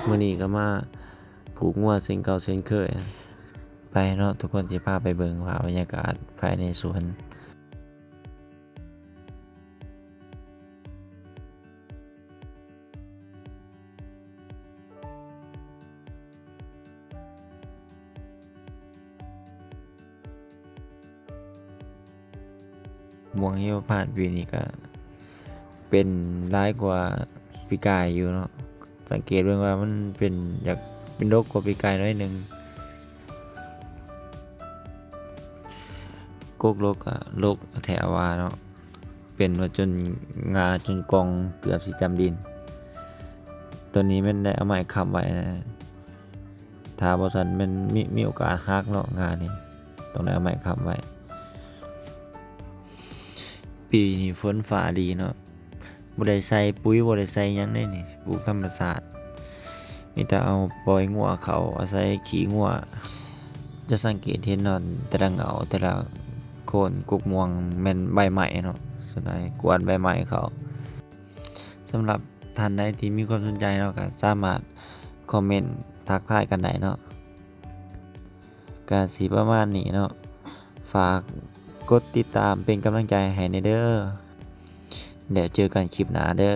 มื้อนี้ก็มาผูกงัวเช่นเก่าเช่นเคยไปเนาะทุกคนสิพาไปเบิ่งว่าบรรยากาศภายในสวนม่วงหิมพานต์ปีนี้ก็เป็นหลายกว่าปีกายอยู่เนาะสังเกตเบิ่งว่ามันเป็นอยากเป็นดกกว่าปีกายน้อยหนึงกกลกอะลกแถวว่าเนาะเป็นว่าจนงาจนกองเกือบสิจำดินตัวนี้มันได้เอาไม้ค้ำไว้นะถ้าบ่ซั้นมันมีโอกาสหักเนาะงานี่ต้องได้เอาไม้ค้ำไว้ปีนี้ฝนฟ้าดีเนาะบ่ได้ใส่ปุ๋ยบ่ได้ใส่หยังเลยนี่ปลูกธรรมชาติมีแต่เอาปล่อยงัวเขาอาศัยขี้งัวจะสังเกตเห็นเนาะแต่ละเหงาแต่ละโคนกกม่วงแม่นใบไม้เนาะส่วนใหญ่กวาดใบไม้เขาสำหรับท่านใดที่มีความสนใจเนาะก็สามารถคอมเมนต์ทักทายกันได้เนาะก็สิประมาณนี้เนาะฝากกดติดตามเป็นกำลังใจให้ในเด้อเดี๋ยวเจอกันคลิปหน้าเด้อ